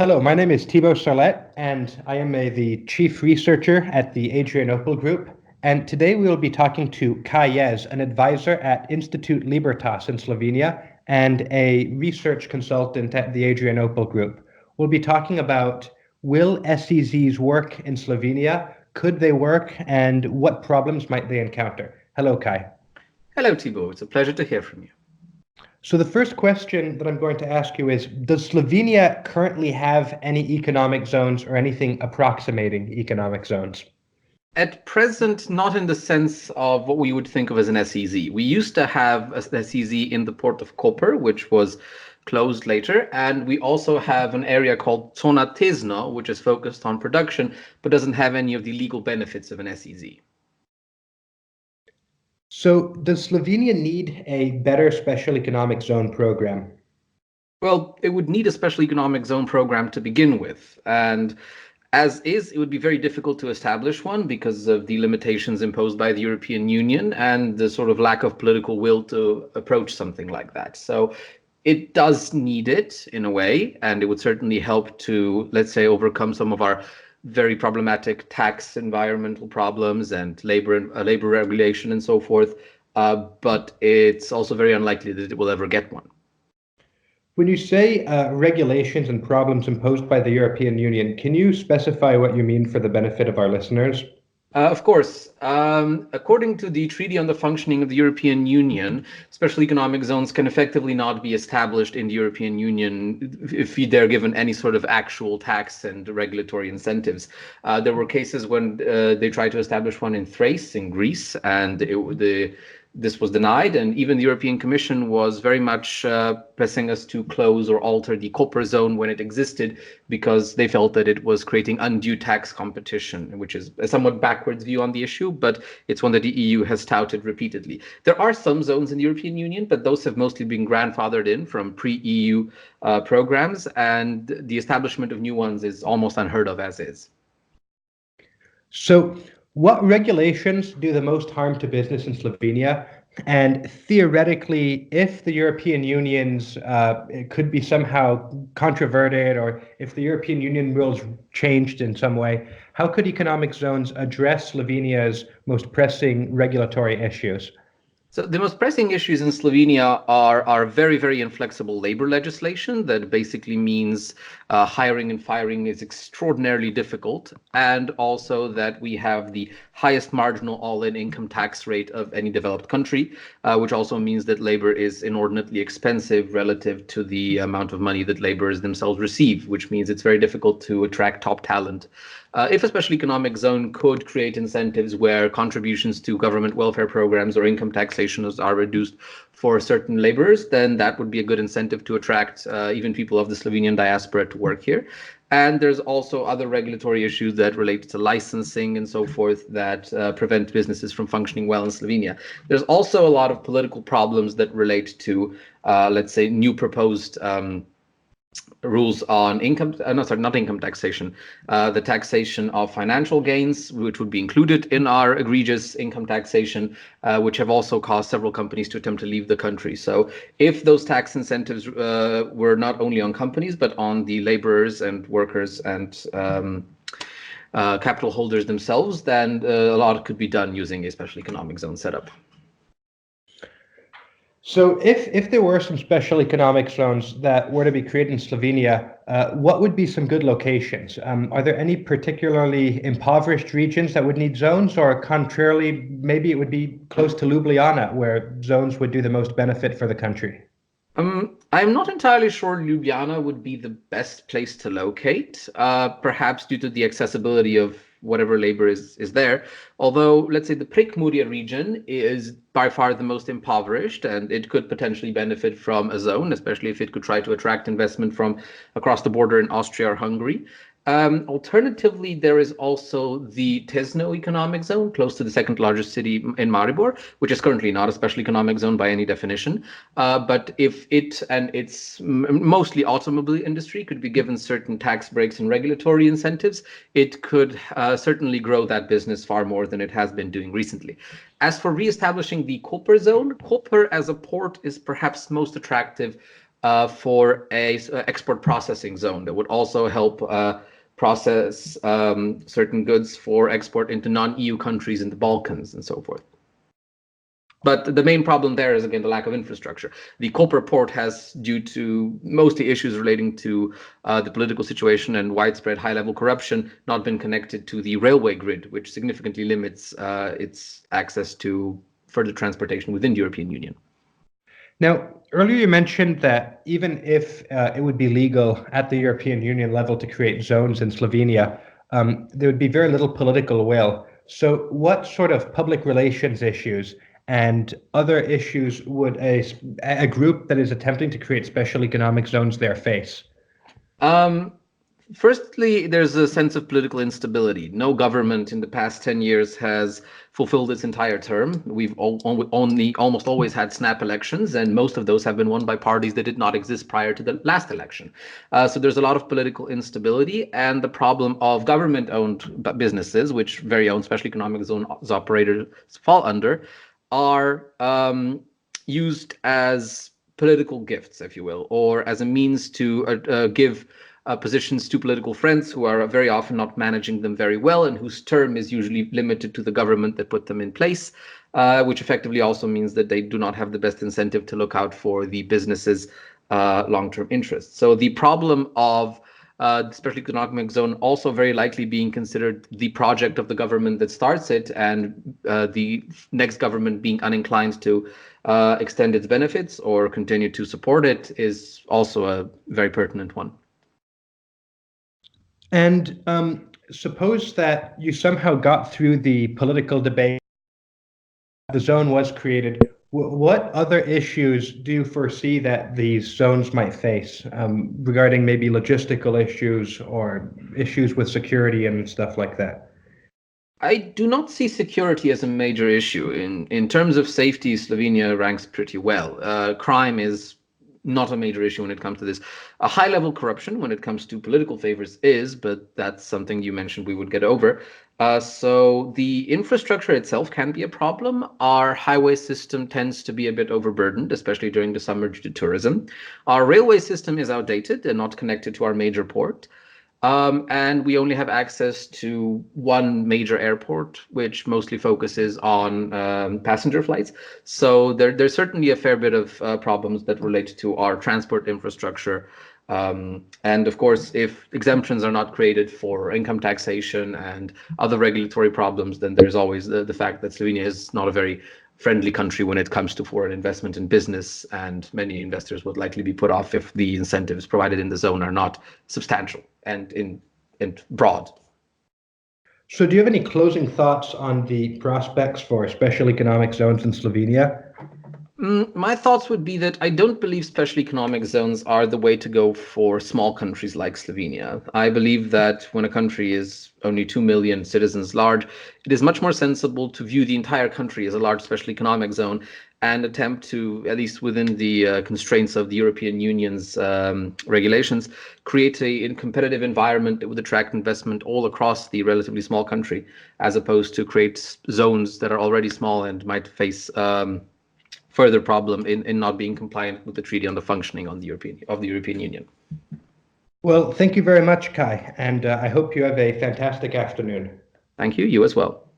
Hello, my name is Thibaut Sarlet, and I am the chief researcher at the Adrianople Group. And today we will be talking to Kaj Jez, an advisor at Institute Libertas in Slovenia and a research consultant at the Adrianople Group. We'll be talking about, will SEZs work in Slovenia? Could they work? And what problems might they encounter? Hello, Kaj. Hello, Thibaut. It's a pleasure to hear from you. So the first question that I'm going to ask you is, does Slovenia currently have any economic zones or anything approximating economic zones? At present, not in the sense of what we would think of as an SEZ. We used to have a SEZ in the port of Koper, which was closed later, and we also have an area called Zona Tesno, which is focused on production, but doesn't have any of the legal benefits of an SEZ. So does Slovenia need a better special economic zone program? Well, it would need a special economic zone program to begin with. And as is, it would be very difficult to establish one because of the limitations imposed by the European Union and the sort of lack of political will to approach something like that. So it does need it in a way, and it would certainly help to, let's say, overcome some of our very problematic tax environmental problems and labor regulation and so forth. But it's also very unlikely that it will ever get one. When you say regulations and problems imposed by the European Union, can you specify what you mean for the benefit of our listeners? Of course. According to the Treaty on the Functioning of the European Union, special economic zones can effectively not be established in the European Union if they're given any sort of actual tax and regulatory incentives. There were cases when they tried to establish one in Thrace, in Greece, and this was denied, and even the European Commission was very much pressing us to close or alter the Koper zone when it existed because they felt that it was creating undue tax competition, which is a somewhat backwards view on the issue, but it's one that the EU has touted repeatedly. There are some zones in the European Union, but those have mostly been grandfathered in from pre-EU programs, and the establishment of new ones is almost unheard of as is. So what regulations do the most harm to business in Slovenia? And theoretically, if the European Union's it could be somehow controverted, or if the European Union rules changed in some way, how could economic zones address Slovenia's most pressing regulatory issues? So the most pressing issues in Slovenia are very, very inflexible labor legislation that basically means hiring and firing is extraordinarily difficult, and also that we have the highest marginal all-in income tax rate of any developed country, which also means that labor is inordinately expensive relative to the amount of money that laborers themselves receive, which means it's very difficult to attract top talent. If a special economic zone could create incentives where contributions to government welfare programs or income taxation are reduced for certain laborers, then that would be a good incentive to attract even people of the Slovenian diaspora to work here. And there's also other regulatory issues that relate to licensing and so forth that prevent businesses from functioning well in Slovenia. There's also a lot of political problems that relate to, let's say, new proposed rules on income, not income taxation, the taxation of financial gains, which would be included in our egregious income taxation, which have also caused several companies to attempt to leave the country. So if those tax incentives were not only on companies, but on the laborers and workers and capital holders themselves, then a lot could be done using a special economic zone setup. So if there were some special economic zones that were to be created in Slovenia, what would be some good locations? Are there any particularly impoverished regions that would need zones, or contrarily, maybe it would be close to Ljubljana where zones would do the most benefit for the country? I'm not entirely sure Ljubljana would be the best place to locate, perhaps due to the accessibility of whatever labor is there. Although, let's say the Prekmurje region is by far the most impoverished, and it could potentially benefit from a zone, especially if it could try to attract investment from across the border in Austria or Hungary. Alternatively, there is also the Tesno economic zone, close to the second largest city in Maribor, which is currently not a special economic zone by any definition. But if it and its mostly automobile industry could be given certain tax breaks and regulatory incentives, it could certainly grow that business far more than it has been doing recently. As for reestablishing the Koper zone, Koper as a port is perhaps most attractive for a export processing zone that would also help process certain goods for export into non-EU countries in the Balkans and so forth. But the main problem there is, again, the lack of infrastructure. The Koper port has, due to mostly issues relating to the political situation and widespread high-level corruption, not been connected to the railway grid, which significantly limits its access to further transportation within the European Union. Now, earlier you mentioned that even if it would be legal at the European Union level to create zones in Slovenia, there would be very little political will. So what sort of public relations issues and other issues would a group that is attempting to create special economic zones there face? Firstly, there's a sense of political instability. No government in the past 10 years has fulfilled its entire term. We've only almost always had snap elections, and most of those have been won by parties that did not exist prior to the last election. So there's a lot of political instability, and the problem of government-owned businesses, which very own special economic zones operators fall under, are used as political gifts, if you will, or as a means to give positions to political friends who are very often not managing them very well and whose term is usually limited to the government that put them in place, which effectively also means that they do not have the best incentive to look out for the business's long-term interests. So the problem of the special economic zone also very likely being considered the project of the government that starts it, and the next government being uninclined to extend its benefits or continue to support it is also a very pertinent one. And suppose that you somehow got through the political debate, the zone was created. What other issues do you foresee that these zones might face regarding maybe logistical issues or issues with security and stuff like that? I do not see security as a major issue. In terms of safety, Slovenia ranks pretty well. Crime is not a major issue when it comes to this. A high-level corruption when it comes to political favors is, but that's something you mentioned we would get over. So the infrastructure itself can be a problem. Our highway system tends to be a bit overburdened, especially during the summer due to tourism. Our railway system is outdated and not connected to our major port. And we only have access to one major airport, which mostly focuses on passenger flights. So there's certainly a fair bit of problems that relate to our transport infrastructure. And of course, if exemptions are not created for income taxation and other regulatory problems, then there's always the fact that Slovenia is not a very friendly country when it comes to foreign investment in business, and many investors would likely be put off if the incentives provided in the zone are not substantial and broad. So do you have any closing thoughts on the prospects for special economic zones in Slovenia? My thoughts would be that I don't believe special economic zones are the way to go for small countries like Slovenia. I believe that when a country is only 2 million citizens large, it is much more sensible to view the entire country as a large special economic zone and attempt to, at least within the constraints of the European Union's regulations, create a competitive environment that would attract investment all across the relatively small country, as opposed to create zones that are already small and might face further problem in not being compliant with the Treaty on the Functioning of the European Union. Well, thank you very much, Kai, and I hope you have a fantastic afternoon. Thank you. You as well.